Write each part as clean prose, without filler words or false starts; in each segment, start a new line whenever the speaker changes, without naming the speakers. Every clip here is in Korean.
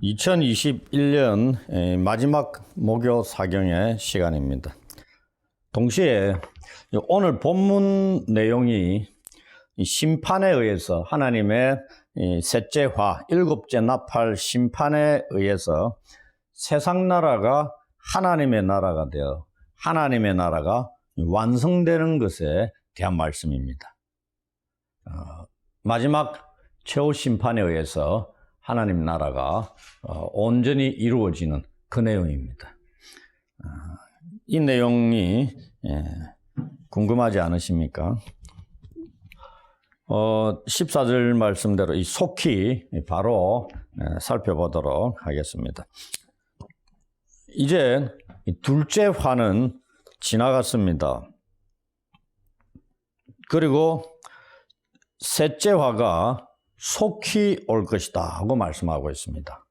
2021년 마지막 목요 사경의 시간입니다. 동시에 오늘 본문 내용이 심판에 의해서 하나님의 셋째 화, 일곱째 나팔 심판에 의해서 세상 나라가 하나님의 나라가 되어 하나님의 나라가 완성되는 것에 대한 말씀입니다. 마지막 최후 심판에 의해서 하나님 나라가 온전히 이루어지는 그 내용입니다. 이 내용이 궁금하지 않으십니까? 14절 말씀대로 이 속히 바로 살펴보도록 하겠습니다. 이제 둘째 화는 지나갔습니다. 그리고 셋째 화가 속히 올 것이다 하고 말씀하고 있습니다.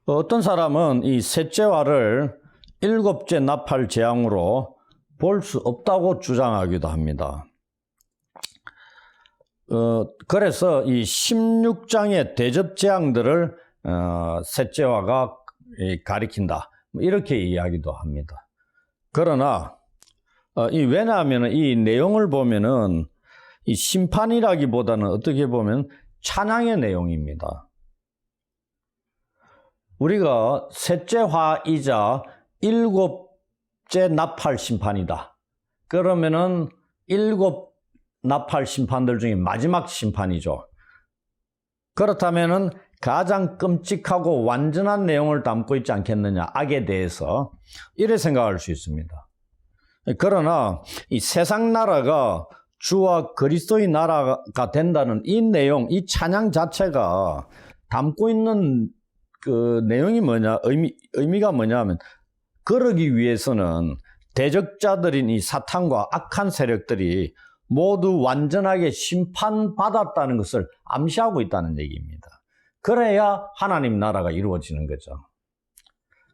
어떤 사람은 이 셋째 화를 일곱째 나팔 재앙으로 볼 수 없다고 주장하기도 합니다. 그래서 이 16장의 대접 재앙들을 셋째 화가 가리킨다 이렇게 이야기도 합니다. 그러나 왜냐하면 이 내용을 보면은 이 심판이라기보다는 어떻게 보면 찬양의 내용입니다. 우리가 셋째 화이자 일곱째 나팔 심판이다. 그러면은 일곱 나팔 심판들 중에 마지막 심판이죠. 그렇다면은 가장 끔찍하고 완전한 내용을 담고 있지 않겠느냐, 악에 대해서 이래 생각할 수 있습니다. 그러나 이 세상 나라가 주와 그리스도의 나라가 된다는 이 내용, 이 찬양 자체가 담고 있는 그 내용이 의미가 뭐냐면, 그러기 위해서는 대적자들인 이 사탄과 악한 세력들이 모두 완전하게 심판받았다는 것을 암시하고 있다는 얘기입니다. 그래야 하나님 나라가 이루어지는 거죠.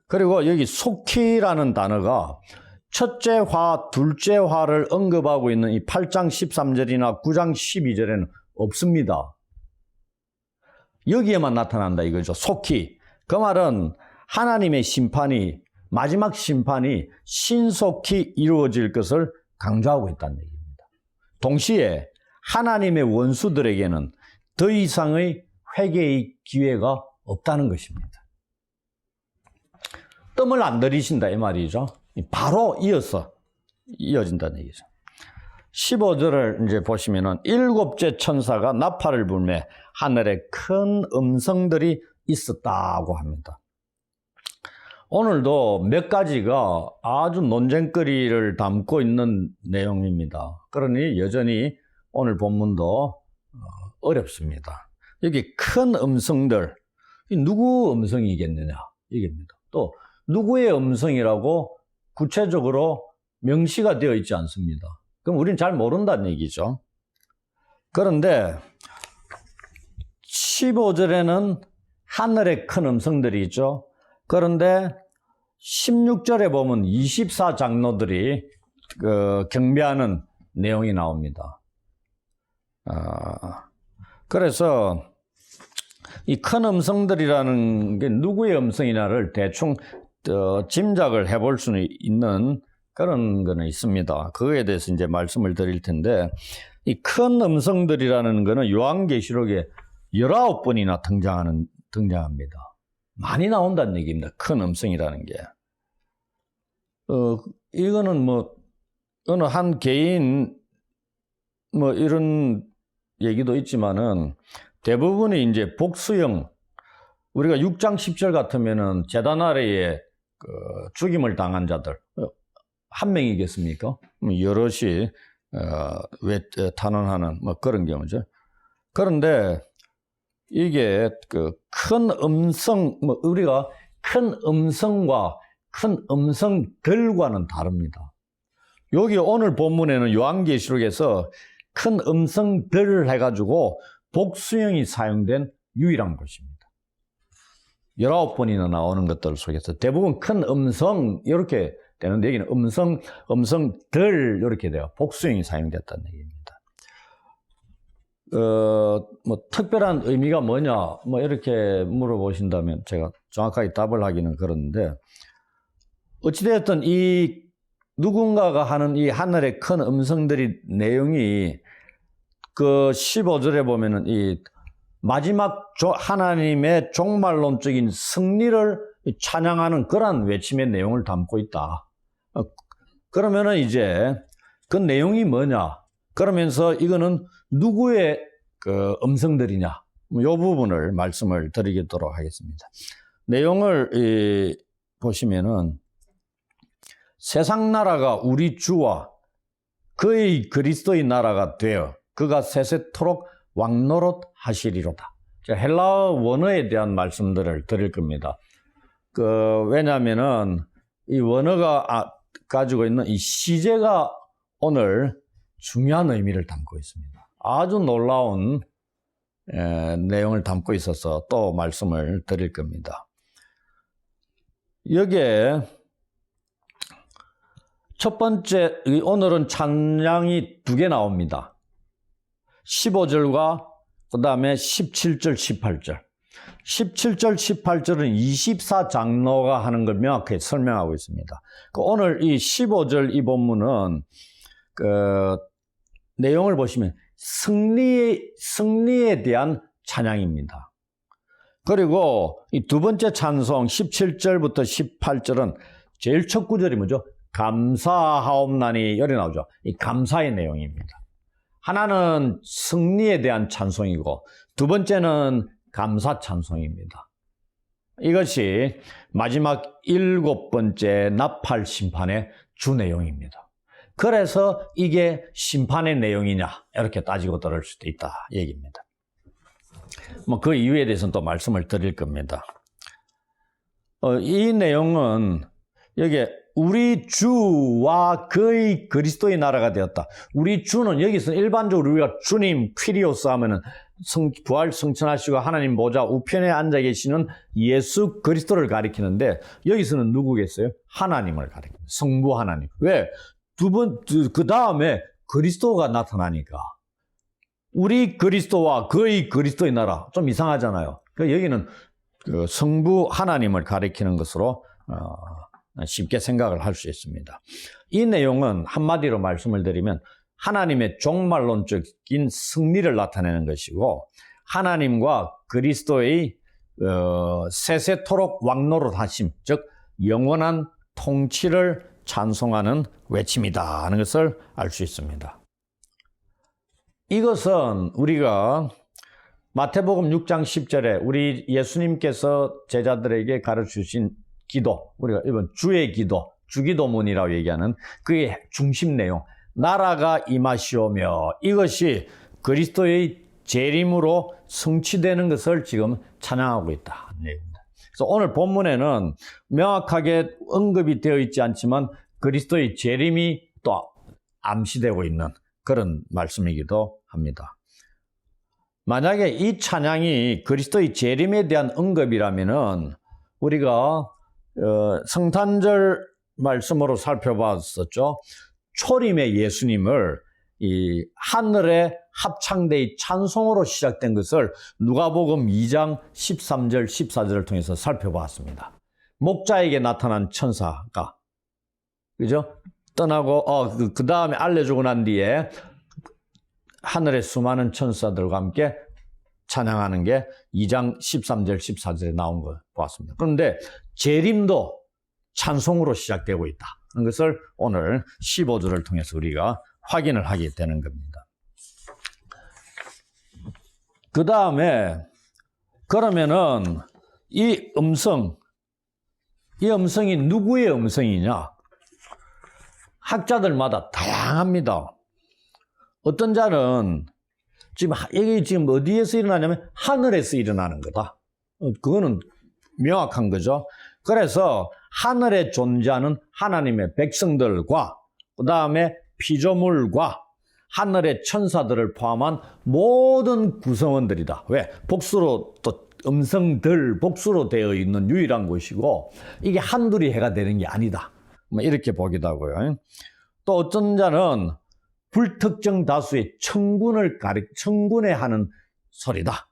그리고 여기 속히라는 단어가 첫째 화, 둘째 화를 언급하고 있는 이 8장 13절이나 9장 12절에는 없습니다. 여기에만 나타난다 이거죠. 속히. 그 말은 하나님의 심판이, 마지막 심판이 신속히 이루어질 것을 강조하고 있다는 얘기입니다. 동시에 하나님의 원수들에게는 더 이상의 회개의 기회가 없다는 것입니다. 뜸을 안 들이신다 이 말이죠. 바로 이어진다는 얘기죠. 15절을 이제 보시면은 일곱째 천사가 나팔을 불매 하늘에 큰 음성들이 있었다고 합니다. 오늘도 몇 가지가 아주 논쟁거리를 담고 있는 내용입니다. 그러니 여전히 오늘 본문도 어렵습니다. 여기 큰 음성들, 누구 음성이겠느냐 이겁니다. 또 누구의 음성이라고 구체적으로 명시가 되어 있지 않습니다. 그럼 우리는 잘 모른다는 얘기죠. 그런데 15절에는 하늘의 큰 음성들이 있죠. 그런데 16절에 보면 24장로들이 경배하는 내용이 나옵니다. 그래서 이 큰 음성들이라는 게 누구의 음성이냐를 대충 짐작을 해볼 수는 있는 그런 거는 있습니다. 그거에 대해서 이제 말씀을 드릴 텐데, 이 큰 음성들이라는 거는 요한계시록에 19번이나 등장합니다. 많이 나온다는 얘기입니다. 큰 음성이라는 게. 이거는 뭐, 어느 한 개인, 뭐, 이런 얘기도 있지만은, 대부분이 이제 복수형, 우리가 6장 10절 같으면은 제단 아래에 죽임을 당한 자들, 한 명이겠습니까? 여럿이, 탄원하는 뭐 그런 경우죠. 그런데 이게 큰 음성, 뭐 우리가 큰 음성과 큰 음성들과는 다릅니다. 여기 오늘 본문에는 요한계시록에서 큰 음성들을 해가지고 복수형이 사용된 유일한 곳입니다. 19번이나 나오는 것들 속에서 대부분 큰 음성 이렇게 되는데 여기는 음성들 이렇게 돼요. 복수형이 사용됐다는 얘기입니다. 뭐 특별한 의미가 뭐냐 뭐 이렇게 물어보신다면 제가 정확하게 답을 하기는 그런데 어찌되었든 이 누군가가 하는 이 하늘의 큰 음성들이 내용이 그 15절에 보면은 이 마지막 하나님의 종말론적인 승리를 찬양하는 그러한 외침의 내용을 담고 있다. 그러면은 이제 그 내용이 뭐냐? 그러면서 이거는 누구의 그 음성들이냐? 이 부분을 말씀을 드리도록 하겠습니다. 내용을 보시면은 세상 나라가 우리 주와 그의 그리스도의 나라가 되어 그가 세세토록 왕노릇 하시리로다. 헬라어 원어에 대한 말씀들을 드릴 겁니다. 왜냐하면은 이 원어가 가지고 있는 이 시제가 오늘 중요한 의미를 담고 있습니다. 아주 놀라운 내용을 담고 있어서 또 말씀을 드릴 겁니다. 여기에 첫 번째, 오늘은 찬양이 2개 나옵니다. 15절과 그 다음에 17절, 18절. 17절, 18절은 24장로가 하는 걸 명확하게 설명하고 있습니다. 오늘 이 15절 이 본문은 내용을 보시면 승리에 대한 찬양입니다. 그리고 이 두 번째 찬송 17절부터 18절은 제일 첫 구절이 뭐죠? 감사하옵나니 여기 나오죠. 이 감사의 내용입니다. 하나는 승리에 대한 찬송이고 두 번째는 감사 찬송입니다. 이것이 마지막 7번째 나팔 심판의 주 내용입니다. 그래서 이게 심판의 내용이냐 이렇게 따지고 들을 수도 있다 얘기입니다. 뭐 그 이유에 대해서는 또 말씀을 드릴 겁니다. 이 내용은 여기에 우리 주와 그의 그리스도의 나라가 되었다. 우리 주는 여기서 일반적으로 우리가 주님 퀴리오스 하면은 부활 승천하시고 하나님 보좌 우편에 앉아 계시는 예수 그리스도를 가리키는데 여기서는 누구겠어요? 하나님을 가리킵니다. 성부 하나님. 왜? 그 다음에 그리스도가 나타나니까. 우리 그리스도와 그의 그리스도의 나라. 좀 이상하잖아요. 여기는 그 성부 하나님을 가리키는 것으로 쉽게 생각을 할 수 있습니다. 이 내용은 한마디로 말씀을 드리면 하나님의 종말론적인 승리를 나타내는 것이고 하나님과 그리스도의 세세토록 왕노릇 하심, 즉 영원한 통치를 찬송하는 외침이다 하는 것을 알 수 있습니다. 이것은 우리가 마태복음 6장 10절에 우리 예수님께서 제자들에게 가르치신 기도, 우리가 이번 주의 기도, 주기도문이라고 얘기하는 그의 중심 내용, 나라가 임하시오며 이것이 그리스도의 재림으로 성취되는 것을 지금 찬양하고 있다. 그래서 오늘 본문에는 명확하게 언급이 되어 있지 않지만 그리스도의 재림이 또 암시되고 있는 그런 말씀이기도 합니다. 만약에 이 찬양이 그리스도의 재림에 대한 언급이라면은 우리가 성탄절 말씀으로 살펴봤었죠. 초림의 예수님을 이 하늘의 합창대의 찬송으로 시작된 것을 누가복음 2장 13절 14절을 통해서 살펴봤습니다. 목자에게 나타난 천사가 그죠? 떠나고 그 다음에 알려주고 난 뒤에 하늘의 수많은 천사들과 함께 찬양하는 게 2장 13절 14절에 나온 걸 보았습니다. 그런데 재림도 찬송으로 시작되고 있다 하는 것을 오늘 15절을 통해서 우리가 확인을 하게 되는 겁니다. 그 다음에 그러면은 이 음성이 누구의 음성이냐? 학자들마다 다양합니다. 어떤 자는 이게 지금 어디에서 일어나냐면 하늘에서 일어나는 거다. 그거는 명확한 거죠. 그래서 하늘에 존재하는 하나님의 백성들과 그 다음에 피조물과 하늘의 천사들을 포함한 모든 구성원들이다. 왜? 복수로 또 음성들 복수로 되어 있는 유일한 곳이고 이게 한둘이 해가 되는 게 아니다. 뭐 이렇게 보기도 하고요. 또 어떤 자는 불특정 다수의 청군에 하는 소리다.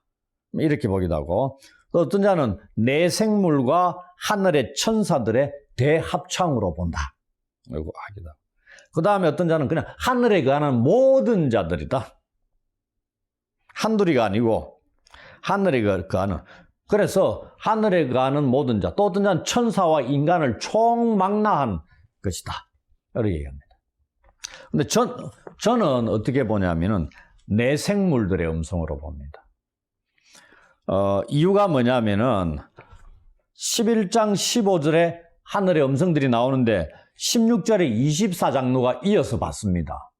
이렇게 보기도 하고, 또 어떤 자는 내생물과 하늘의 천사들의 대합창으로 본다. 이거 하기도 하고. 그 다음에 어떤 자는 그냥 하늘에 거하는 모든 자들이다. 한둘이가 아니고 하늘에 거하는. 그래서 하늘에 거하는 모든 자, 또 어떤 자는 천사와 인간을 총망라한 것이다. 이렇게 얘기합니다. 근데 저는 어떻게 보냐면은 내생물들의 음성으로 봅니다. 이유가 뭐냐면은 11장 15절에 하늘의 음성들이 나오는데 16절에 24장로가 이어서 봤습니다.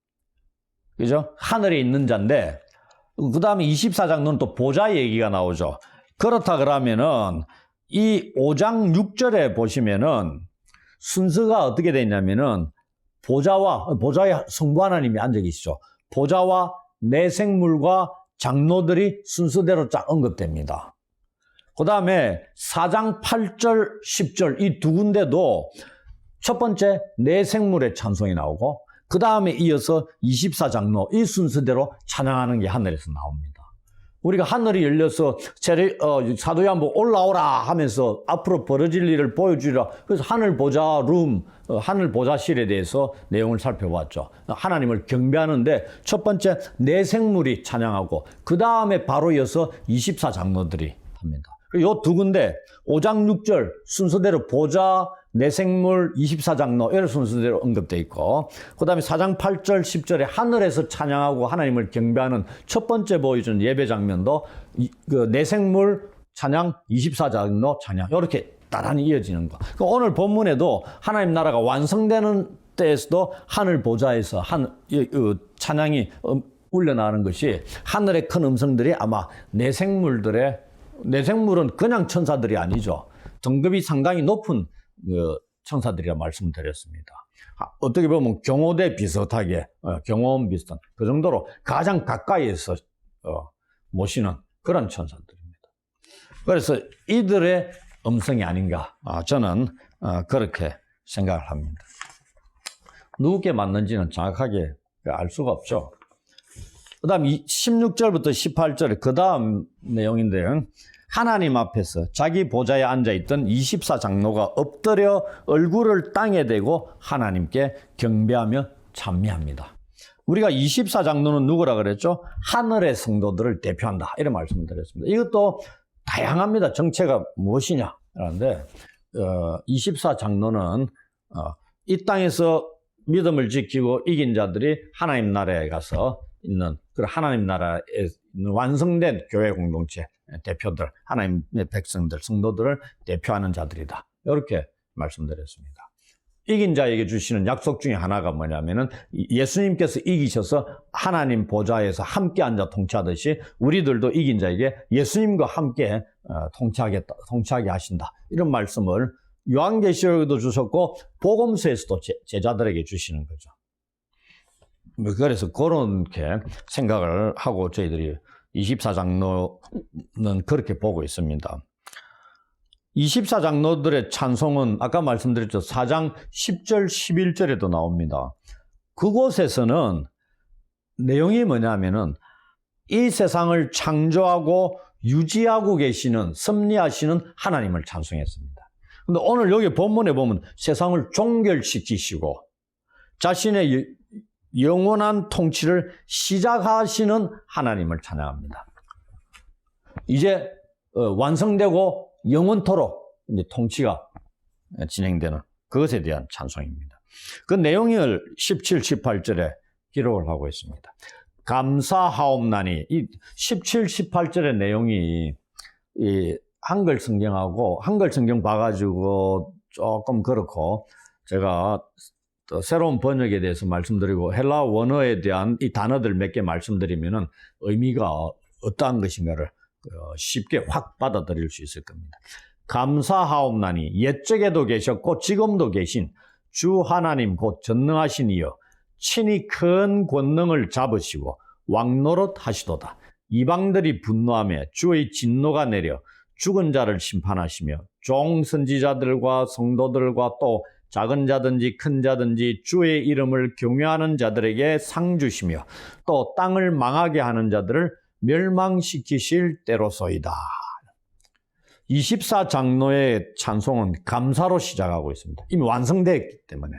그죠? 하늘에 있는 자인데, 그 다음에 24장로는 또 보좌 얘기가 나오죠. 그렇다 그러면은 이 5장 6절에 보시면은 순서가 어떻게 되냐면은 보좌에 성부 하나님이 앉아 계시죠. 보좌와 내생물과 장로들이 순서대로 쫙 언급됩니다. 그 다음에 4장 8절, 10절 이 두 군데도 첫 번째 내생물의 찬송이 나오고 그 다음에 이어서 24장로 이 순서대로 찬양하는 게 하늘에서 나옵니다. 우리가 하늘이 열려서 사도 요한복음 올라오라 하면서 앞으로 벌어질 일을 보여주리라. 그래서 하늘 보좌실에 대해서 내용을 살펴봤죠. 하나님을 경배하는데 첫 번째 내생물이 찬양하고 그 다음에 바로 이어서 24장로들이 합니다. 요 두 군데 5장 6절 순서대로 보좌, 내생물, 24장로 이런 순서대로 언급되어 있고 그 다음에 4장 8절 10절에 하늘에서 찬양하고 하나님을 경배하는 첫 번째 보여주는 예배 장면도 내생물 찬양, 24장로 찬양 이렇게 나란히 이어지는 거. 오늘 본문에도 하나님 나라가 완성되는 때에서도 하늘 보좌에서 찬양이 울려나가는 것이 하늘의 큰 음성들이 아마 내생물은 그냥 천사들이 아니죠. 등급이 상당히 높은 천사들이라 말씀드렸습니다. 어떻게 보면 경호대 비슷하게, 경호원 비슷한 그 정도로 가장 가까이에서 모시는 그런 천사들입니다. 그래서 이들의 음성이 아닌가 저는 그렇게 생각을 합니다. 누구께 맞는지는 정확하게 알 수가 없죠. 그 다음 16절부터 18절 그 다음 내용인데요. 하나님 앞에서 자기 보좌에 앉아있던 24장로가 엎드려 얼굴을 땅에 대고 하나님께 경배하며 찬미합니다. 우리가 24장로는 누구라 그랬죠? 하늘의 성도들을 대표한다. 이런 말씀을 드렸습니다. 이것도 다양합니다. 정체가 무엇이냐? 그런데 24장로는 이 땅에서 믿음을 지키고 이긴 자들이 하나님 나라에 가서 있는 그 하나님 나라에 있는 완성된 교회 공동체 대표들, 하나님의 백성들, 성도들을 대표하는 자들이다. 이렇게 말씀드렸습니다. 이긴 자에게 주시는 약속 중에 하나가 뭐냐면은 예수님께서 이기셔서 하나님 보좌에서 함께 앉아 통치하듯이 우리들도 이긴 자에게 예수님과 함께 통치하게 하신다. 이런 말씀을 요한계시록에도 주셨고 복음서에서도 제자들에게 주시는 거죠. 그래서 그렇게 생각을 하고 저희들이 24장로는 그렇게 보고 있습니다. 24장로들의 찬송은 아까 말씀드렸죠. 4장 10절 11절에도 나옵니다. 그곳에서는 내용이 뭐냐면은 이 세상을 창조하고 유지하고 계시는 섭리하시는 하나님을 찬송했습니다. 근데 오늘 여기 본문에 보면 세상을 종결시키시고 자신의 영원한 통치를 시작하시는 하나님을 찬양합니다. 이제 완성되고 영원토록 이제 통치가 진행되는 그것에 대한 찬송입니다. 그 내용을 17, 18절에 기록을 하고 있습니다. 감사하옵나니 이 17, 18절의 내용이 이 한글 성경하고 한글 성경 봐가지고 조금 그렇고 제가 또 새로운 번역에 대해서 말씀드리고 헬라 원어에 대한 이 단어들 몇 개 말씀드리면은 의미가 어떠한 것인가를 쉽게 확 받아들일 수 있을 겁니다. 감사하옵나니 옛적에도 계셨고 지금도 계신 주 하나님 곧 전능하신 이여 친히 큰 권능을 잡으시고 왕노릇 하시도다. 이방들이 분노하며 주의 진노가 내려 죽은 자를 심판하시며 종 선지자들과 성도들과 또 작은 자든지 큰 자든지 주의 이름을 경외하는 자들에게 상 주시며 또 땅을 망하게 하는 자들을 멸망시키실 때로소이다. 24장로의 찬송은 감사로 시작하고 있습니다. 이미 완성되었기 때문에.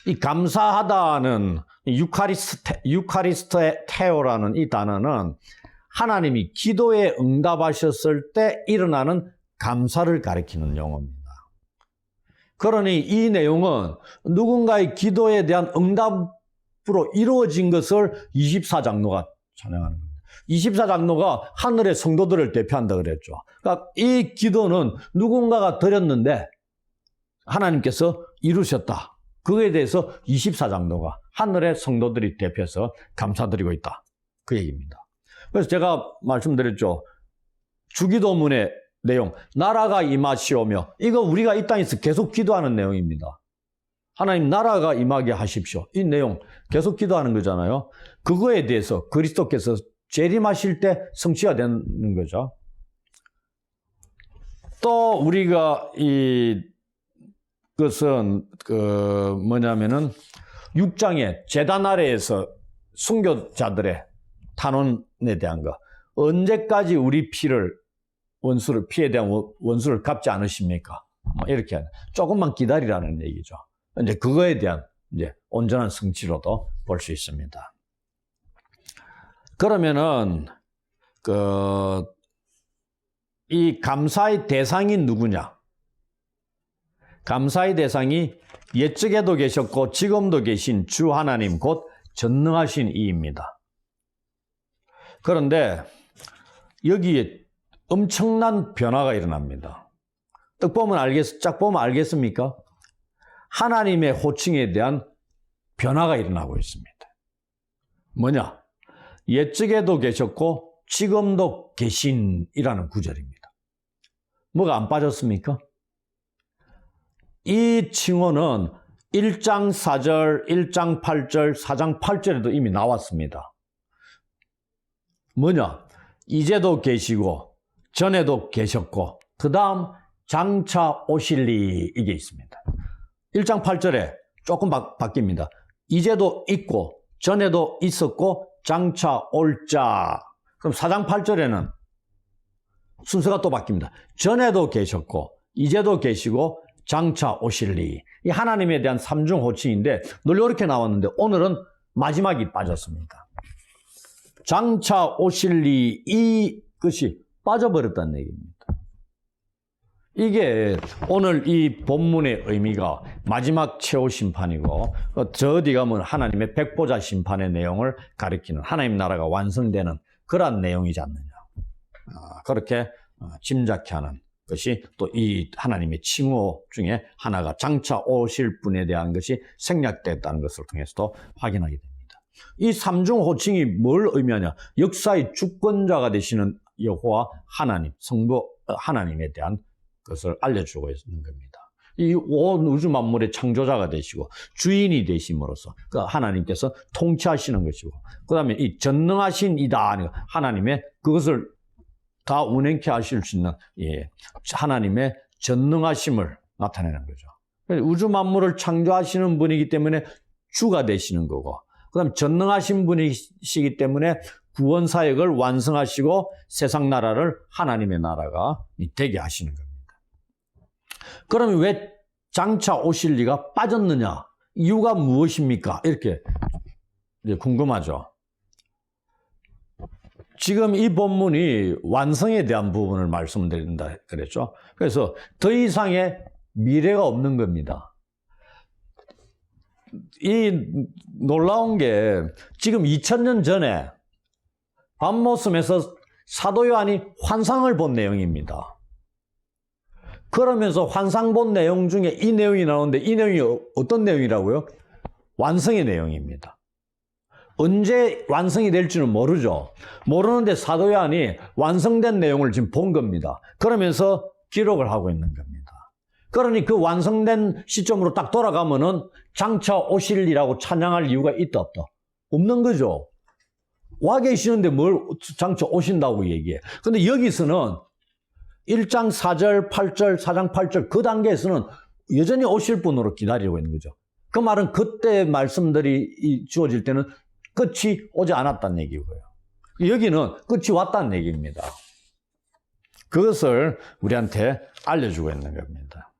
이 감사하다는 유카리스테오라는 이 단어는 하나님이 기도에 응답하셨을 때 일어나는 감사를 가리키는 용어입니다. 그러니 이 내용은 누군가의 기도에 대한 응답으로 이루어진 것을 24장로가 찬양하는 겁니다. 24장로가 하늘의 성도들을 대표한다 그랬죠. 그러니까 이 기도는 누군가가 드렸는데 하나님께서 이루셨다. 그에 대해서 24장로가 하늘의 성도들이 대표해서 감사드리고 있다. 그 얘기입니다. 그래서 제가 말씀드렸죠. 주기도문의 내용, 나라가 임하시오며, 이거 우리가 이 땅에서 계속 기도하는 내용입니다. 하나님 나라가 임하게 하십시오. 이 내용 계속 기도하는 거잖아요. 그거에 대해서 그리스도께서 재림하실 때 성취가 되는 거죠. 또 우리가 이것은 뭐냐면은 6장에 제단 아래에서 순교자들의 탄원에 대한 거, 언제까지 우리 피에 대한 원수를 갚지 않으십니까? 이렇게 조금만 기다리라는 얘기죠. 이제 그거에 대한 이제 온전한 성취로도 볼 수 있습니다. 그러면은 이 감사의 대상이 누구냐? 감사의 대상이 옛적에도 계셨고 지금도 계신 주 하나님 곧 전능하신 이입니다. 그런데 여기에 엄청난 변화가 일어납니다. 딱 보면 알겠습니까? 하나님의 호칭에 대한 변화가 일어나고 있습니다. 뭐냐? 옛적에도 계셨고 지금도 계신이라는 구절입니다. 뭐가 안 빠졌습니까? 이 칭호는 1장 4절, 1장 8절, 4장 8절에도 이미 나왔습니다. 뭐냐? 이제도 계시고 전에도 계셨고 그 다음 장차 오실리 이게 있습니다. 1장 8절에 조금 바뀝니다. 이제도 있고 전에도 있었고 장차 올자. 그럼 4장 8절에는 순서가 또 바뀝니다. 전에도 계셨고 이제도 계시고 장차 오실리. 이 하나님에 대한 삼중 호칭인데 늘 이렇게 나왔는데 오늘은 마지막이 빠졌습니다. 장차 오실리 이것이 빠져버렸다는 얘기입니다. 이게 오늘 이 본문의 의미가 마지막 최후 심판이고 저 어디 가면 하나님의 백보자 심판의 내용을 가리키는 하나님 나라가 완성되는 그러한 내용이지 않느냐. 그렇게 짐작케 하는 것이 또 이 하나님의 칭호 중에 하나가 장차 오실 분에 대한 것이 생략됐다는 것을 통해서도 확인하게 됩니다. 이 삼중 호칭이 뭘 의미하냐? 역사의 주권자가 되시는 여호와 하나님, 성부 하나님에 대한 것을 알려주고 있는 겁니다. 이 온 우주 만물의 창조자가 되시고 주인이 되심으로써 그 하나님께서 통치하시는 것이고 그 다음에 이 전능하신 이다 하나님의 그것을 다 운행케 하실 수 있는 하나님의 전능하심을 나타내는 거죠. 우주 만물을 창조하시는 분이기 때문에 주가 되시는 거고 그 다음에 전능하신 분이시기 때문에 구원 사역을 완성하시고 세상 나라를 하나님의 나라가 되게 하시는 겁니다. 그러면 왜 장차 오실 리가 빠졌느냐? 이유가 무엇입니까? 이렇게 궁금하죠. 지금 이 본문이 완성에 대한 부분을 말씀드린다 그랬죠. 그래서 더 이상의 미래가 없는 겁니다. 이 놀라운 게 지금 2000년 전에 밤모섬에서 사도 요한이 환상을 본 내용입니다. 그러면서 환상 본 내용 중에 이 내용이 나오는데 이 내용이 어떤 내용이라고요? 완성의 내용입니다. 언제 완성이 될지는 모르죠. 모르는데 사도 요한이 완성된 내용을 지금 본 겁니다. 그러면서 기록을 하고 있는 겁니다. 그러니 그 완성된 시점으로 딱 돌아가면은 장차 오실이라고 찬양할 이유가 있다 없다? 없는 거죠. 와 계시는데 뭘 장차 오신다고 얘기해. 근데 여기서는 1장 4절, 8절, 4장 8절 그 단계에서는 여전히 오실 분으로 기다리고 있는 거죠. 그 말은 그때 말씀들이 주어질 때는 끝이 오지 않았다는 얘기고요. 여기는 끝이 왔다는 얘기입니다. 그것을 우리한테 알려주고 있는 겁니다.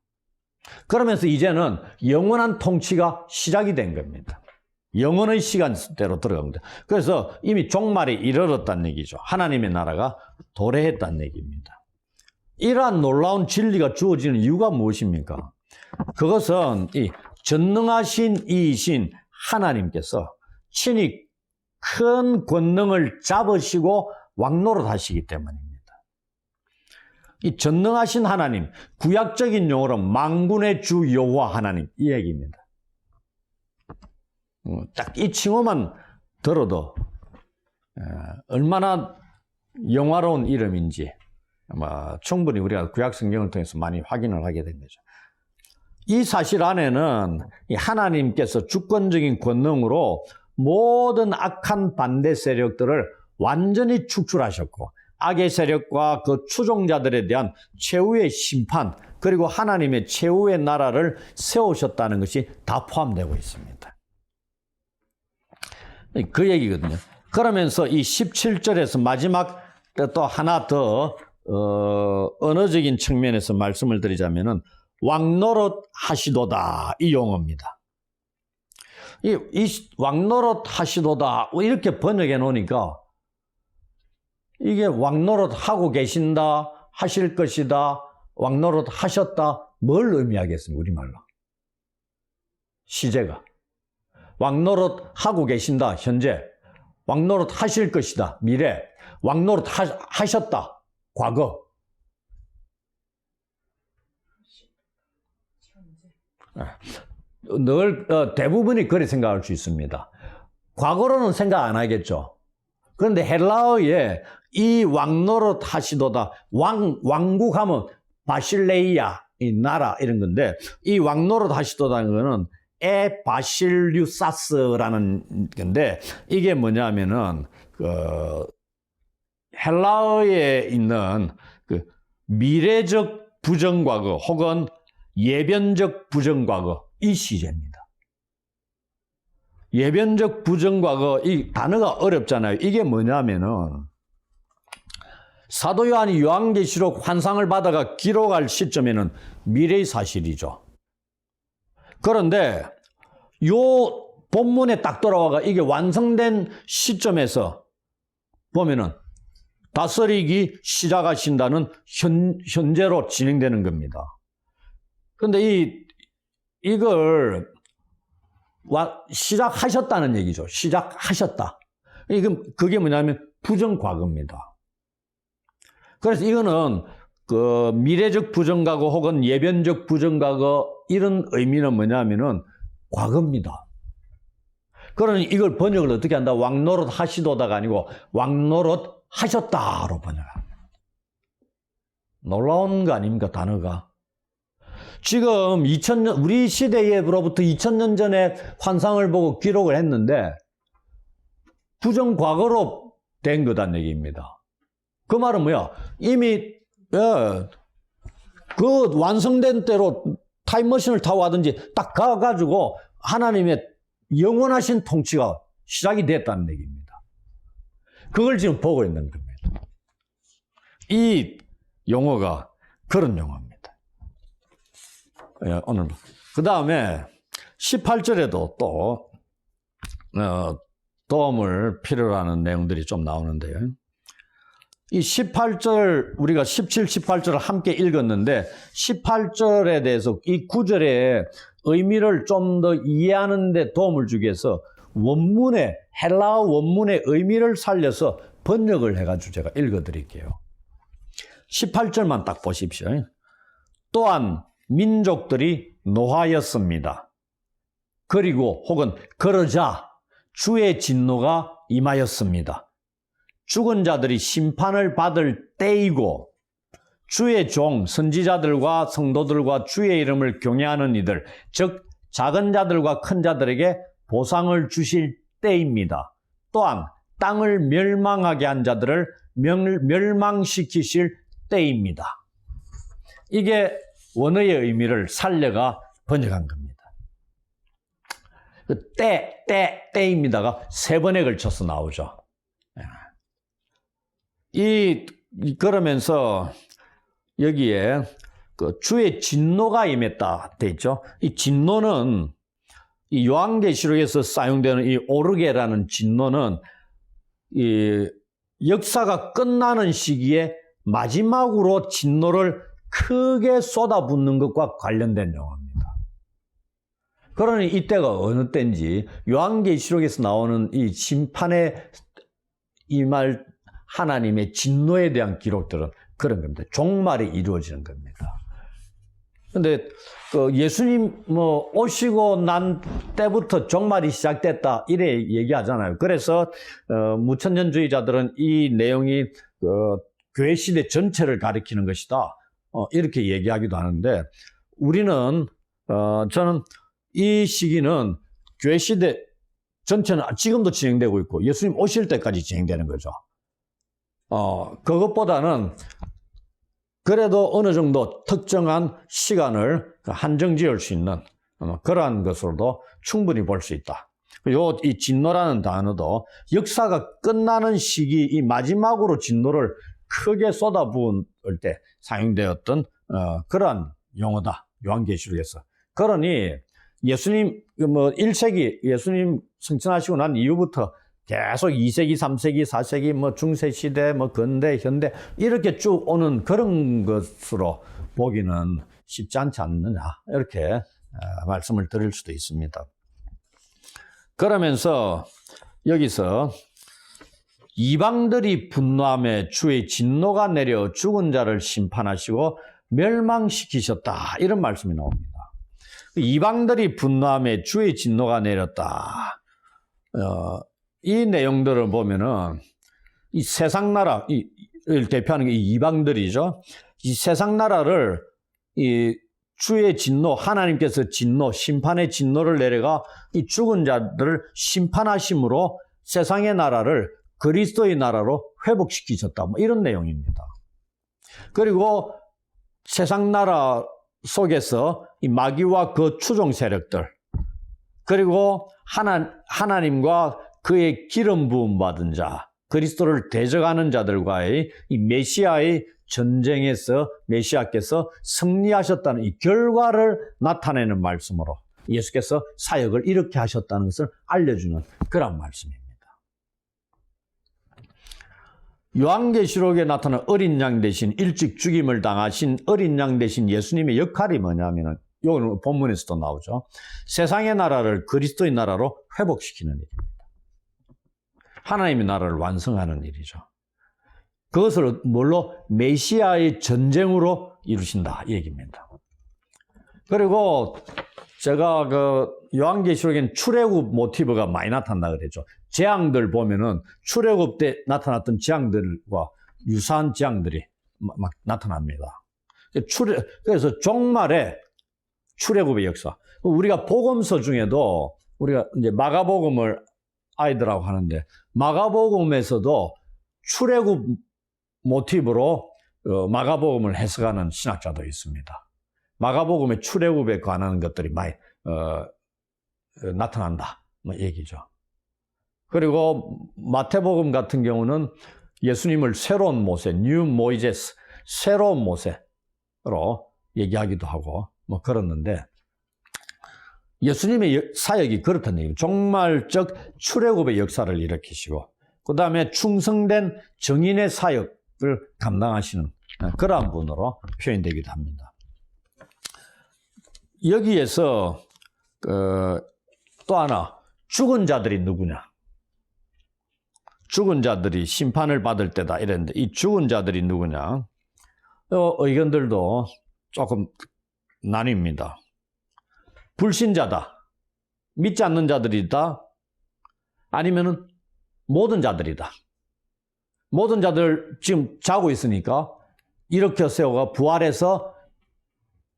그러면서 이제는 영원한 통치가 시작이 된 겁니다. 영원의 시간대로 들어갑니다. 그래서 이미 종말에 이르렀다는 얘기죠. 하나님의 나라가 도래했다는 얘기입니다. 이러한 놀라운 진리가 주어지는 이유가 무엇입니까? 그것은 이 전능하신 이이신 하나님께서 친히 큰 권능을 잡으시고 왕노릇 하시기 때문입니다. 이 전능하신 하나님, 구약적인 용어로 만군의 주 여호와 하나님, 이 얘기입니다. 딱 이 칭호만 들어도 얼마나 영화로운 이름인지 아마 충분히 우리가 구약 성경을 통해서 많이 확인을 하게 된 거죠. 이 사실 안에는 하나님께서 주권적인 권능으로 모든 악한 반대 세력들을 완전히 축출하셨고 악의 세력과 그 추종자들에 대한 최후의 심판 그리고 하나님의 최후의 나라를 세우셨다는 것이 다 포함되고 있습니다. 그 얘기거든요. 그러면서 이 17절에서 마지막 또 하나 더 언어적인 측면에서 말씀을 드리자면은 왕노릇 하시도다 이 용어입니다. 이 왕노릇 하시도다 이렇게 번역해 놓으니까 이게 왕노릇 하고 계신다, 하실 것이다, 왕노릇 하셨다 뭘 의미하겠습니까? 우리말로. 시제가. 왕노릇 하고 계신다, 현재. 왕노릇 하실 것이다, 미래. 왕노릇 하셨다, 과거. 늘 대부분이 그렇게 생각할 수 있습니다. 과거로는 생각 안 하겠죠. 그런데 헬라어에 이 왕노릇 하시도다, 왕국하면 바실레이아, 이 나라 이런 건데 이 왕노릇 하시도다는 거는 에바실류사스라는 건데 이게 뭐냐면은 헬라어에 있는 그 미래적 부정과거 혹은 예변적 부정과거 이 시제입니다. 예변적 부정과거 이 단어가 어렵잖아요. 이게 뭐냐면은 사도 요한이 요한계시록 환상을 받아가 기록할 시점에는 미래의 사실이죠. 그런데 요 본문에 딱 돌아와가 이게 완성된 시점에서 보면은 다스리기 시작하신다는 현재로 진행되는 겁니다. 그런데 이걸 시작하셨다는 얘기죠. 시작하셨다. 그게 뭐냐면 부정과거입니다. 그래서 이거는 그 미래적 부정과거 혹은 예변적 부정과거 이런 의미는 뭐냐면은 과거입니다. 그러니 이걸 번역을 어떻게 한다? 왕노릇 하시도다가 아니고 왕노릇 하셨다로 번역합니다. 놀라운 거 아닙니까? 단어가. 지금 2000년, 우리 시대로부터 2000년 전에 환상을 보고 기록을 했는데 부정과거로 된 거다는 얘기입니다. 그 말은 뭐야? 이미 그 완성된 대로 타임머신을 타고 가든지 딱 가가지고 하나님의 영원하신 통치가 시작이 됐다는 얘기입니다. 그걸 지금 보고 있는 겁니다. 이 용어가 그런 용어입니다. 오늘 그 다음에 18절에도 또 도움을 필요로 하는 내용들이 좀 나오는데요. 이 18절 우리가 17, 18절을 함께 읽었는데 18절에 대해서 이 구절의 의미를 좀 더 이해하는 데 도움을 주기 위해서 원문의 헬라어 원문의 의미를 살려서 번역을 해가지고 제가 읽어드릴게요. 18절만 딱 보십시오. 또한 민족들이 노하였습니다. 그리고 혹은 그러자 주의 진노가 임하였습니다. 죽은 자들이 심판을 받을 때이고 주의 종 선지자들과 성도들과 주의 이름을 경외하는 이들 즉 작은 자들과 큰 자들에게 보상을 주실 때입니다. 또한 땅을 멸망하게 한 자들을 멸망시키실 때입니다. 이게 원어의 의미를 살려가 번역한 겁니다. 그 때입니다가 세 번에 걸쳐서 나오죠. 그러면서 여기에 그 주의 진노가 임했다 돼 있죠. 이 진노는 이 요한계시록에서 사용되는 이 오르게라는 진노는 이 역사가 끝나는 시기에 마지막으로 진노를 크게 쏟아붓는 것과 관련된 용어입니다. 그러니 이때가 어느 때인지 요한계시록에서 나오는 이 심판에 임할 하나님의 진노에 대한 기록들은 그런 겁니다. 종말이 이루어지는 겁니다. 근데 그 예수님 오시고 난 때부터 종말이 시작됐다 이래 얘기하잖아요. 그래서 무천년주의자들은 이 내용이 교회 시대 전체를 가리키는 것이다 이렇게 얘기하기도 하는데 우리는 저는 이 시기는 교회 시대 전체는 지금도 진행되고 있고 예수님 오실 때까지 진행되는 거죠. 그것보다는 그래도 어느 정도 특정한 시간을 한정 지을 수 있는 그러한 것으로도 충분히 볼 수 있다. 이 진노라는 단어도 역사가 끝나는 시기, 이 마지막으로 진노를 크게 쏟아부을 때 사용되었던 그러한 용어다. 요한계시록에서. 그러니 예수님 1세기 예수님 승천하시고 난 이후부터 계속 2세기, 3세기, 4세기, 중세시대, 근대, 현대, 이렇게 쭉 오는 그런 것으로 보기는 쉽지 않지 않느냐. 이렇게 말씀을 드릴 수도 있습니다. 그러면서 여기서 이방들이 분노하며 주의 진노가 내려 죽은 자를 심판하시고 멸망시키셨다. 이런 말씀이 나옵니다. 이방들이 분노하며 주의 진노가 내렸다. 이 내용들을 보면은 이 세상 나라를 대표하는 게 이방들이죠. 이 세상 나라를 이 주의 진노, 하나님께서 진노, 심판의 진노를 내려가 이 죽은 자들을 심판하심으로 세상의 나라를 그리스도의 나라로 회복시키셨다. 이런 내용입니다. 그리고 세상 나라 속에서 이 마귀와 그 추종 세력들, 그리고 하나님과 그의 기름 부음 받은 자, 그리스도를 대적하는 자들과의 이 메시아의 전쟁에서 메시아께서 승리하셨다는 이 결과를 나타내는 말씀으로 예수께서 사역을 이렇게 하셨다는 것을 알려주는 그런 말씀입니다. 요한계시록에 나타난 어린 양 대신 일찍 죽임을 당하신 어린 양 대신 예수님의 역할이 뭐냐면은 이거는 본문에서도 나오죠. 세상의 나라를 그리스도의 나라로 회복시키는 일입니다. 하나님의 나라를 완성하는 일이죠. 그것을 뭘로? 메시아의 전쟁으로 이루신다 이 얘기입니다. 그리고 제가 요한계시록엔 출애굽 모티브가 많이 나타난다 그랬죠. 재앙들 보면은 출애굽 때 나타났던 재앙들과 유사한 재앙들이 막 나타납니다. 그래서 종말에 출애굽의 역사. 우리가 복음서 중에도 우리가 이제 마가복음을 아이들하고 하는데 마가복음에서도 출애굽 모티브로 마가복음을 해석하는 신학자도 있습니다. 마가복음의 출애굽에 관한 것들이 많이 나타난다 얘기죠. 그리고 마태복음 같은 경우는 예수님을 새로운 모세, 뉴 모이제스, 새로운 모세로 얘기하기도 하고 그렇는데 예수님의 사역이 그렇다는 얘기예요. 종말적 출애굽의 역사를 일으키시고 그 다음에 충성된 정인의 사역을 감당하시는 그러한 분으로 표현되기도 합니다. 여기에서 또 하나 죽은 자들이 누구냐? 죽은 자들이 심판을 받을 때다 이랬는데 이 죽은 자들이 누구냐? 의견들도 조금 나뉩니다. 불신자다. 믿지 않는 자들이다. 아니면은 모든 자들이다. 모든 자들 지금 자고 있으니까 일으켜 세워가 부활해서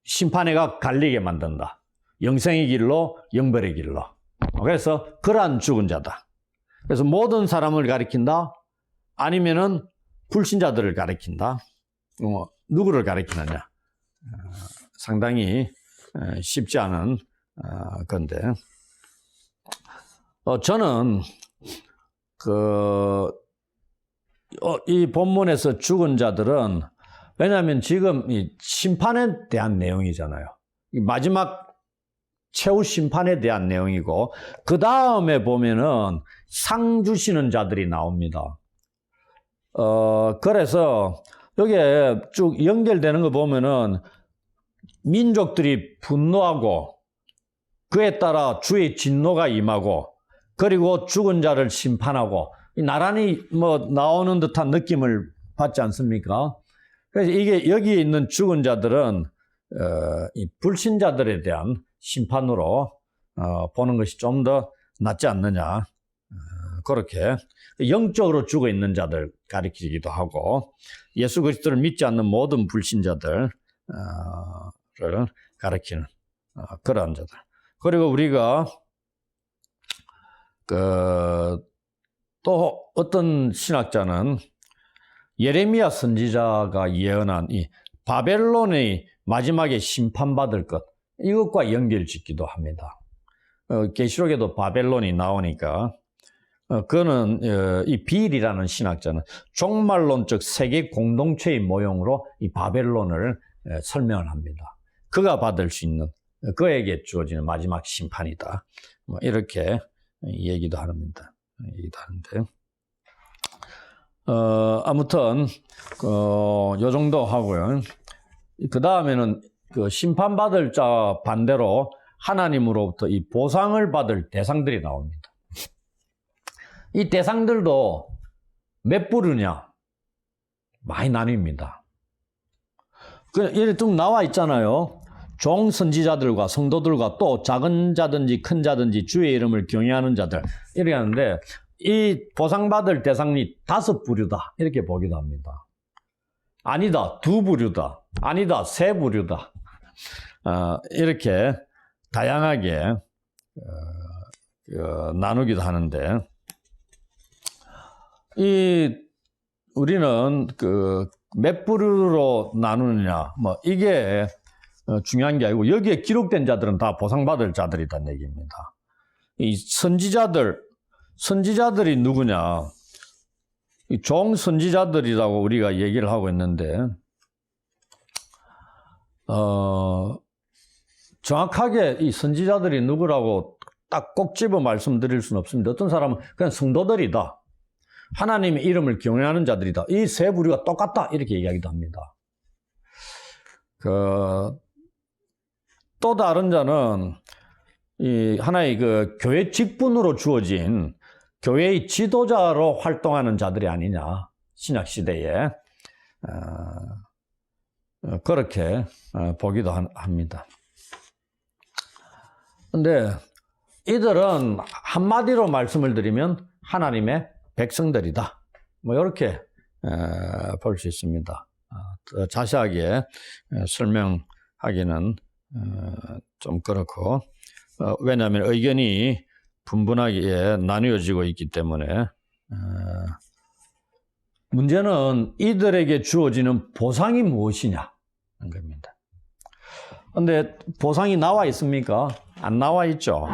심판회가 갈리게 만든다. 영생의 길로 영벌의 길로. 그래서 그러한 죽은 자다. 그래서 모든 사람을 가리킨다. 아니면은 불신자들을 가리킨다. 누구를 가리키느냐? 상당히 쉽지 않은 건데, 저는 이 본문에서 죽은 자들은, 왜냐하면 지금 이 심판에 대한 내용이잖아요. 이 마지막 최후 심판에 대한 내용이고, 그 다음에 보면은 상 주시는 자들이 나옵니다. 그래서 여기에 쭉 연결되는 거 보면은 민족들이 분노하고 그에 따라 주의 진노가 임하고, 그리고 죽은 자를 심판하고, 나란히 나오는 듯한 느낌을 받지 않습니까? 그래서 이게 여기에 있는 죽은 자들은 이 불신자들에 대한 심판으로 보는 것이 좀 더 낫지 않느냐, 그렇게 영적으로 죽어 있는 자들 가리키기도 하고, 예수 그리스도를 믿지 않는 모든 불신자들을 가리키는 그러한 자들. 그리고 우리가 또 어떤 신학자는 예레미야 선지자가 예언한 이 바벨론의 마지막에 심판받을 것, 이것과 연결짓기도 합니다. 계시록에도 바벨론이 나오니까, 그는 이 빌이라는 신학자는 종말론적 세계 공동체의 모형으로 이 바벨론을 설명을 합니다. 그가 받을 수 있는, 그에게 주어지는 마지막 심판이다, 이렇게 얘기도 합니다. 아무튼 요 정도 하고요. 그 다음에는 심판받을 자 반대로 하나님으로부터 이 보상을 받을 대상들이 나옵니다. 이 대상들도 몇 부류냐? 많이 나뉩니다. 이렇게 쭉 나와 있잖아요. 종 선지자들과 성도들과 또 작은 자든지 큰 자든지 주의 이름을 경외하는 자들, 이렇게 하는데, 이 보상받을 대상이 5부류다, 이렇게 보기도 합니다. 아니다, 2부류다. 아니다, 3부류다. 이렇게 다양하게 나누기도 하는데, 우리는 몇 부류로 나누느냐, 이게 중요한 게 아니고, 여기에 기록된 자들은 다 보상받을 자들이란 얘기입니다. 이 선지자들이 누구냐? 이 종 선지자들이라고 우리가 얘기를 하고 있는데, 정확하게 이 선지자들이 누구라고 딱 꼭 집어 말씀드릴 수는 없습니다. 어떤 사람은 그냥 성도들이다, 하나님의 이름을 경외하는 자들이다, 이 세 부류가 똑같다, 이렇게 얘기하기도 합니다. 또 다른 자는 이 하나의 교회 직분으로 주어진 교회의 지도자로 활동하는 자들이 아니냐, 신약 시대에 그렇게 보기도 합니다. 근데 이들은 한마디로 말씀을 드리면 하나님의 백성들이다, 이렇게 볼 수 있습니다. 더 자세하게 설명하기는 좀 그렇고, 왜냐하면 의견이 분분하게 나뉘어지고 있기 때문에, 문제는 이들에게 주어지는 보상이 무엇이냐 하는 겁니다. 그런데 보상이 나와 있습니까? 안 나와 있죠.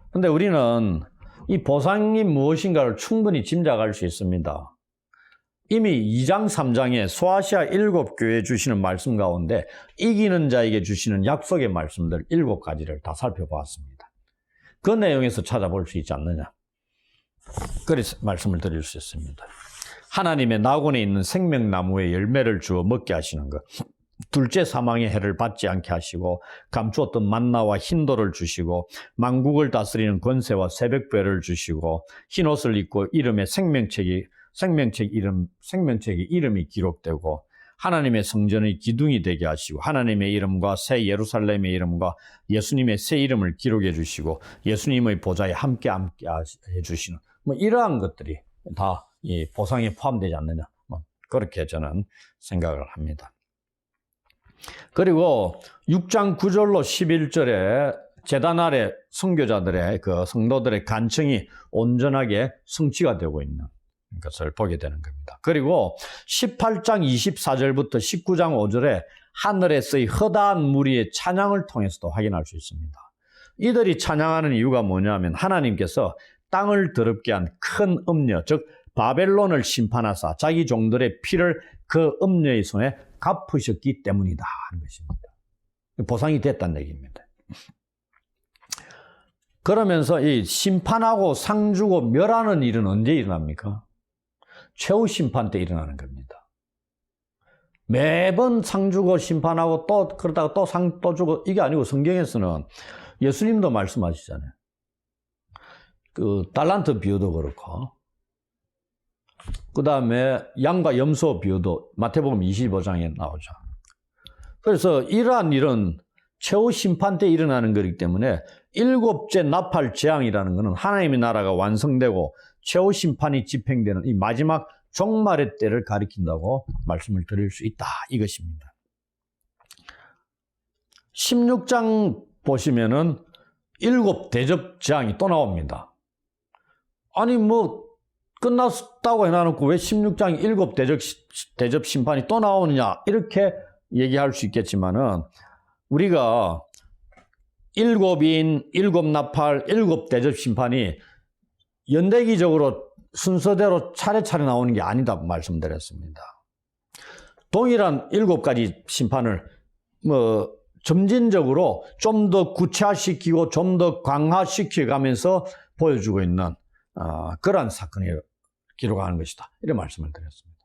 그런데 우리는 이 보상이 무엇인가를 충분히 짐작할 수 있습니다. 이미 2장 3장에 소아시아 7교회에 주시는 말씀 가운데 이기는 자에게 주시는 약속의 말씀들 7가지를 다 살펴보았습니다. 그 내용에서 찾아볼 수 있지 않느냐, 그래서 말씀을 드릴 수 있습니다. 하나님의 낙원에 있는 생명나무의 열매를 주어 먹게 하시는 것, 둘째 사망의 해를 받지 않게 하시고 감추었던 만나와 흰돌을 주시고 만국을 다스리는 권세와 새벽별을 주시고 흰옷을 입고 이름에 생명책이 이름이 기록되고 하나님의 성전의 기둥이 되게 하시고 하나님의 이름과 새 예루살렘의 이름과 예수님의 새 이름을 기록해 주시고 예수님의 보좌에 함께 해 주시는, 이러한 것들이 다 이 보상에 포함되지 않느냐, 그렇게 저는 생각을 합니다. 그리고 6장 9절로 11절에 제단 아래 선교자들의 성도들의 간청이 온전하게 성취가 되고 있는 것을 보게 되는 겁니다. 그리고 18장 24절부터 19장 5절에 하늘에서의 허다한 무리의 찬양을 통해서도 확인할 수 있습니다. 이들이 찬양하는 이유가 뭐냐면 하나님께서 땅을 더럽게 한 큰 음녀, 즉 바벨론을 심판하사 자기 종들의 피를 그 음녀의 손에 갚으셨기 때문이다 하는 것입니다. 보상이 됐다는 얘기입니다. 그러면서 이 심판하고 상 주고 멸하는 일은 언제 일어납니까? 최후 심판 때 일어나는 겁니다. 매번 상 주고 심판하고 또 그러다가 또 상 또 주고 이게 아니고 성경에서는 예수님도 말씀하시잖아요. 그 달란트 비유도 그렇고 그 다음에 양과 염소 비유도 마태복음 25장에 나오죠. 그래서 이러한 일은 최후 심판 때 일어나는 거기 때문에 일곱째 나팔 재앙이라는 것은 하나님의 나라가 완성되고 최후 심판이 집행되는 이 마지막 종말의 때를 가리킨다고 말씀을 드릴 수 있다 이것입니다. 16장 보시면은 일곱 대접 재앙이 또 나옵니다. 아니 뭐 끝났다고 해놔놓고 왜 16장 일곱 대접 심판이 또 나오느냐 이렇게 얘기할 수 있겠지만은 우리가 일곱인, 일곱 나팔, 일곱 대접 심판이 연대기적으로 순서대로 차례차례 나오는 게 아니다 말씀드렸습니다. 동일한 일곱 가지 심판을 점진적으로 좀 더 구체화시키고 좀 더 강화시켜 가면서 보여주고 있는 그러한 사건을 기록하는 것이다. 이런 말씀을 드렸습니다.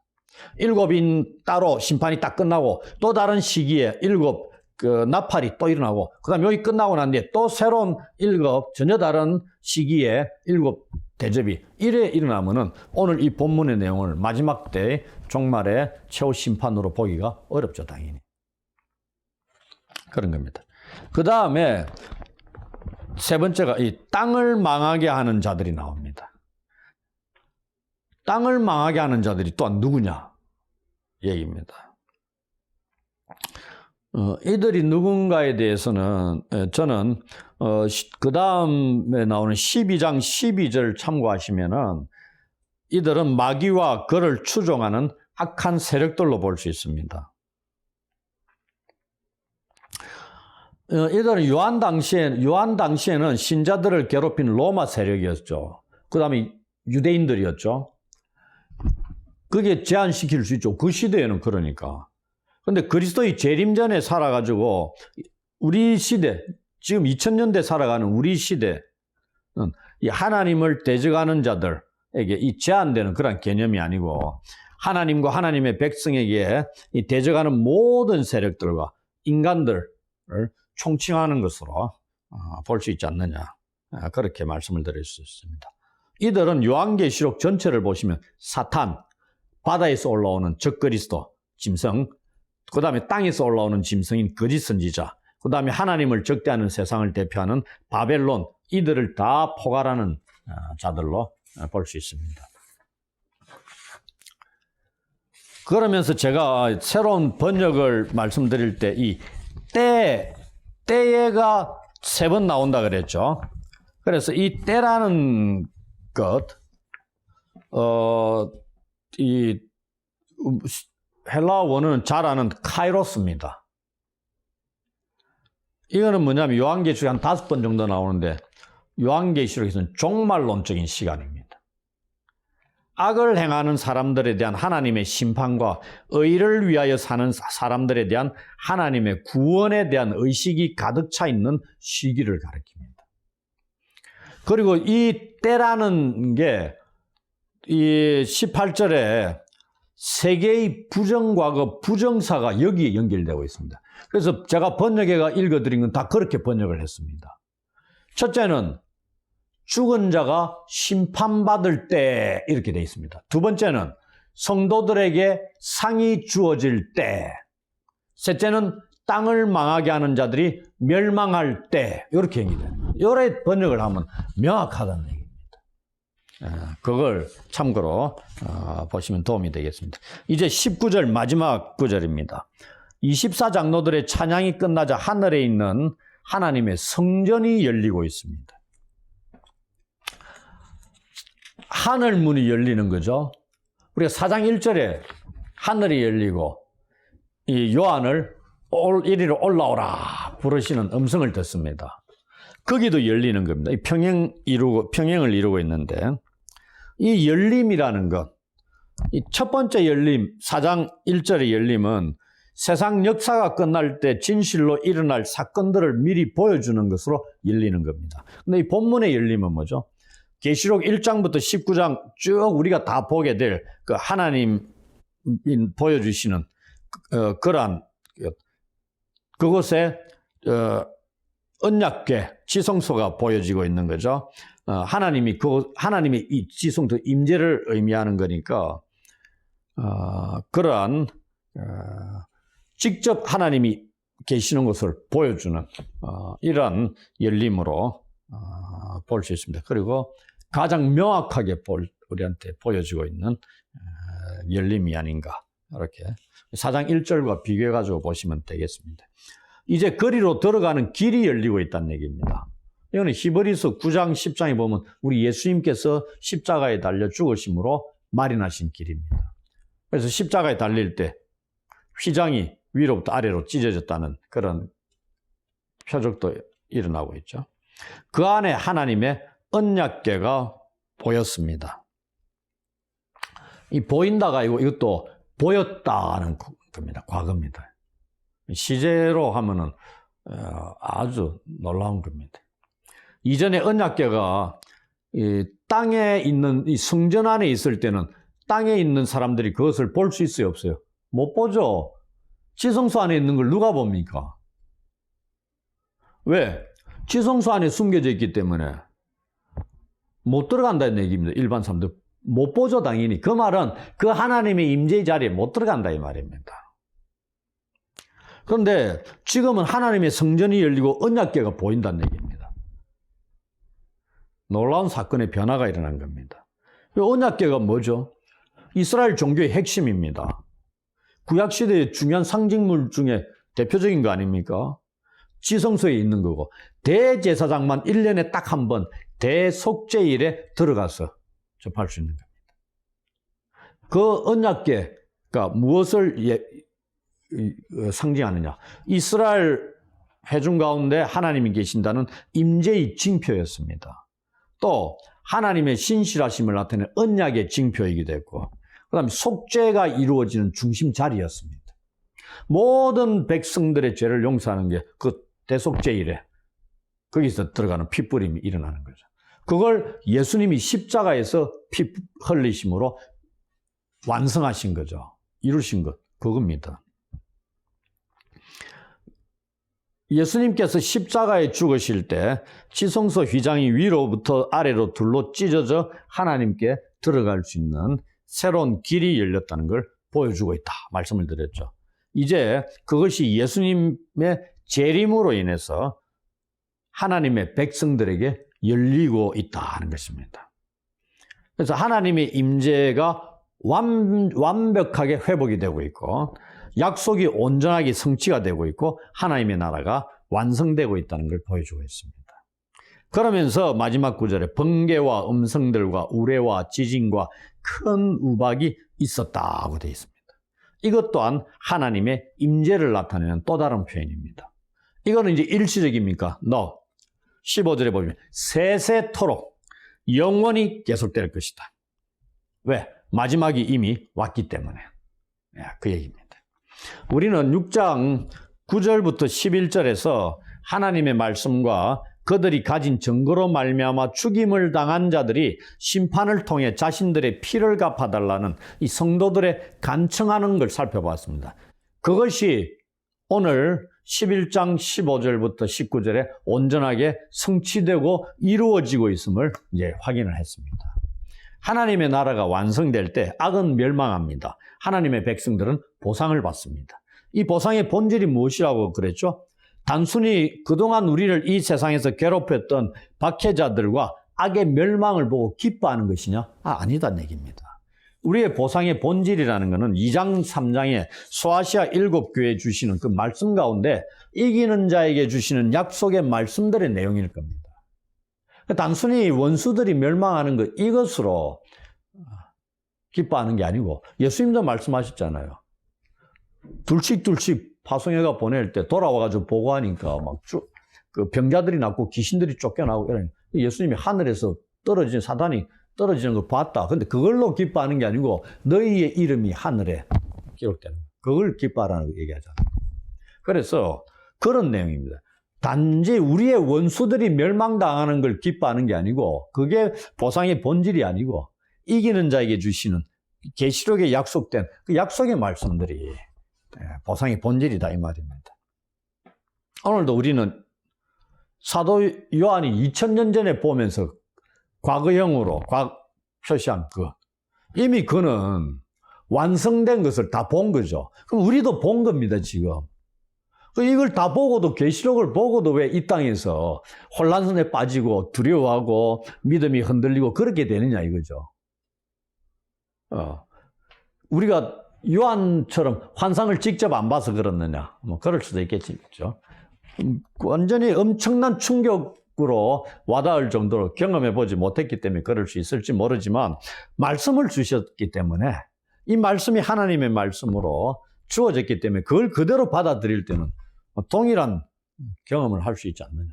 일곱인 따로 심판이 딱 끝나고 또 다른 시기에 일곱 나팔이 또 일어나고 그다음 여기 끝나고 난 뒤에 또 새로운 일곱 전혀 다른 시기에 일곱 대접이 이래 일어나면은 오늘 이 본문의 내용을 마지막 때 종말의 최후 심판으로 보기가 어렵죠, 당연히. 그런 겁니다. 그 다음에 세 번째가 이 땅을 망하게 하는 자들이 나옵니다. 땅을 망하게 하는 자들이 또한 누구냐? 얘기입니다. 이들이 누군가에 대해서는 저는 그 다음에 나오는 12장 12절 참고하시면은 이들은 마귀와 그를 추종하는 악한 세력들로 볼 수 있습니다. 이들은 요한 당시에는 신자들을 괴롭힌 로마 세력이었죠. 그 다음에 유대인들이었죠. 그게 제한시킬 수 있죠. 그 시대에는 그러니까. 근데 그리스도의 재림 전에 살아가지고 우리 시대, 지금 2000년대 살아가는 우리 시대는 이 하나님을 대적하는 자들에게 이 제한되는 그런 개념이 아니고 하나님과 하나님의 백성에게 이 대적하는 모든 세력들과 인간들을 총칭하는 것으로 볼 수 있지 않느냐. 그렇게 말씀을 드릴 수 있습니다. 이들은 요한계시록 전체를 보시면 사탄, 바다에서 올라오는 적그리스도, 짐승, 그 다음에 땅에서 올라오는 짐승인 거짓 선지자, 그 다음에 하나님을 적대하는 세상을 대표하는 바벨론, 이들을 다 포괄하는 자들로 볼 수 있습니다. 그러면서 제가 새로운 번역을 말씀드릴 때 이 때가 세 번 나온다 그랬죠. 그래서 이 때라는 것, 이 헬라어 원어는 잘 아는 카이로스입니다. 이거는 뭐냐면 요한계시록에 한 5번 정도 나오는데 요한계시록에서는 종말론적인 시간입니다. 악을 행하는 사람들에 대한 하나님의 심판과 의를 위하여 사는 사람들에 대한 하나님의 구원에 대한 의식이 가득 차 있는 시기를 가리킵니다. 그리고 이 때라는 게 이 18절에 세 개의 부정과거, 부정사가 여기에 연결되고 있습니다. 그래서 제가 번역회가 읽어드린 건 다 그렇게 번역을 했습니다. 첫째는 죽은 자가 심판받을 때 이렇게 되어 있습니다. 두 번째는 성도들에게 상이 주어질 때. 셋째는 땅을 망하게 하는 자들이 멸망할 때 이렇게 얘기해요. 여러 번역을 하면 명확하다는 얘기입니다. 그걸 참고로 보시면 도움이 되겠습니다. 이제 19절 마지막 구절입니다. 24장로들의 찬양이 끝나자 하늘에 있는 하나님의 성전이 열리고 있습니다. 하늘 문이 열리는 거죠. 우리가 4장 1절에 하늘이 열리고 이 요한을 이리로 올라오라 부르시는 음성을 듣습니다. 거기도 열리는 겁니다. 이 평행을 이루고 있는데, 이 열림이라는 것, 이 첫 번째 열림, 4장 1절의 열림은 세상 역사가 끝날 때 진실로 일어날 사건들을 미리 보여주는 것으로 열리는 겁니다. 근데 이 본문의 열림은 뭐죠? 계시록 1장부터 19장 쭉 우리가 다 보게 될 그 하나님 보여주시는 그러한 그곳에 언약궤 지성소가 보여지고 있는 거죠. 하나님이 이 지성소 임재를 의미하는 거니까 그러한 직접 하나님이 계시는 것을 보여주는 이러한 열림으로 볼 수 있습니다. 그리고 가장 명확하게 우리한테 보여지고 있는 열림이 아닌가, 이렇게 4장 1절과 비교해가지고 보시면 되겠습니다. 이제 거리로 들어가는 길이 열리고 있다는 얘기입니다. 이거는 히브리서 9장 10장에 보면 우리 예수님께서 십자가에 달려 죽으심으로 마련하신 길입니다. 그래서 십자가에 달릴 때 휘장이 위로부터 아래로 찢어졌다는 그런 표적도 일어나고 있죠. 그 안에 하나님의 언약궤가 보였습니다. 이 보인다가 아니고 이것도 보였다는 겁니다. 과거입니다. 시제로 하면은 아주 놀라운 겁니다. 이전에 언약궤가 이 땅에 있는 이 성전 안에 있을 때는 땅에 있는 사람들이 그것을 볼 수 있어요, 없어요? 못 보죠. 지성소 안에 있는 걸 누가 봅니까? 왜? 지성소 안에 숨겨져 있기 때문에 못 들어간다는 얘기입니다. 일반 사람들 못 보죠, 당연히. 그 말은 그 하나님의 임재의 자리에 못 들어간다 이 말입니다. 그런데 지금은 하나님의 성전이 열리고 언약궤가 보인다는 얘기입니다. 놀라운 사건의 변화가 일어난 겁니다. 이 언약궤가 뭐죠? 이스라엘 종교의 핵심입니다. 구약시대의 중요한 상징물 중에 대표적인 거 아닙니까? 지성소에 있는 거고, 대제사장만 1년에 딱 한 번 대속죄일에 들어가서 접할 수 있는 겁니다. 그 언약궤가 무엇을 상징하느냐? 이스라엘 회중 가운데 하나님이 계신다는 임재의 징표였습니다. 또 하나님의 신실하심을 나타내는 언약의 징표이기도 했고, 그 다음에 속죄가 이루어지는 중심 자리였습니다. 모든 백성들의 죄를 용서하는 게 그 대속죄일에 거기서 들어가는 피뿌림이 일어나는 거죠. 그걸 예수님이 십자가에서 피 흘리심으로 완성하신 거죠. 이루신 것, 그겁니다. 예수님께서 십자가에 죽으실 때 지성소 휘장이 위로부터 아래로 둘로 찢어져 하나님께 들어갈 수 있는 새로운 길이 열렸다는 걸 보여주고 있다 말씀을 드렸죠. 이제 그것이 예수님의 재림으로 인해서 하나님의 백성들에게 열리고 있다는 것입니다. 그래서 하나님의 임재가 완벽하게 회복이 되고 있고 약속이 온전하게 성취가 되고 있고 하나님의 나라가 완성되고 있다는 걸 보여주고 있습니다. 그러면서 마지막 구절에 번개와 음성들과 우레와 지진과 큰 우박이 있었다고 되어 있습니다. 이것 또한 하나님의 임재를 나타내는 또 다른 표현입니다. 이거는 이제 일시적입니까? No. 15절에 보면 세세토록 영원히 계속될 것이다. 왜? 마지막이 이미 왔기 때문에. 그 얘기입니다. 우리는 6장 9절부터 11절에서 하나님의 말씀과 그들이 가진 증거로 말미암아 죽임을 당한 자들이 심판을 통해 자신들의 피를 갚아달라는 이 성도들의 간청하는 걸 살펴봤습니다. 그것이 오늘 11장 15절부터 19절에 온전하게 성취되고 이루어지고 있음을 이제 확인을 했습니다. 하나님의 나라가 완성될 때 악은 멸망합니다. 하나님의 백성들은 보상을 받습니다. 이 보상의 본질이 무엇이라고 그랬죠? 단순히 그동안 우리를 이 세상에서 괴롭혔던 박해자들과 악의 멸망을 보고 기뻐하는 것이냐? 아니다는 얘기입니다. 우리의 보상의 본질이라는 것은 2장, 3장에 소아시아 7교회에 주시는 그 말씀 가운데 이기는 자에게 주시는 약속의 말씀들의 내용일 겁니다. 단순히 원수들이 멸망하는 것 이것으로 기뻐하는 게 아니고 예수님도 말씀하셨잖아요. 둘씩 파송해가 보낼 때 돌아와가지고 보고하니까 막 그 병자들이 낫고 귀신들이 쫓겨나고 이런 예수님이 하늘에서 떨어진 사단이 떨어지는 걸 봤다. 근데 그걸로 기뻐하는 게 아니고 너희의 이름이 하늘에 기록되는 거예요. 그걸 기뻐하라는 거 얘기하잖아요. 그래서 그런 내용입니다. 단지 우리의 원수들이 멸망당하는 걸 기뻐하는 게 아니고 그게 보상의 본질이 아니고 이기는 자에게 주시는 계시록에 약속된 그 약속의 말씀들이 보상의 본질이다 이 말입니다. 오늘도 우리는 사도 요한이 2000년 전에 보면서 과거형으로 표시한 이미 그는 완성된 것을 다 본 거죠. 그럼 우리도 본 겁니다, 지금. 이걸 다 보고도, 계시록을 보고도 왜 이 땅에서 혼란선에 빠지고 두려워하고 믿음이 흔들리고 그렇게 되느냐 이거죠. 우리가 요한처럼 환상을 직접 안 봐서 그렇느냐. 뭐 그럴 수도 있겠죠. 완전히 엄청난 충격으로 와닿을 정도로 경험해보지 못했기 때문에 그럴 수 있을지 모르지만 말씀을 주셨기 때문에 이 말씀이 하나님의 말씀으로 주어졌기 때문에 그걸 그대로 받아들일 때는 동일한 경험을 할 수 있지 않느냐.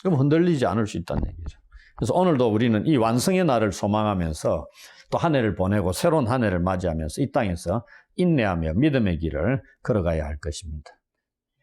그럼 흔들리지 않을 수 있다는 얘기죠. 그래서 오늘도 우리는 이 완성의 날을 소망하면서 또 한 해를 보내고 새로운 한 해를 맞이하면서 이 땅에서 인내하며 믿음의 길을 걸어가야 할 것입니다.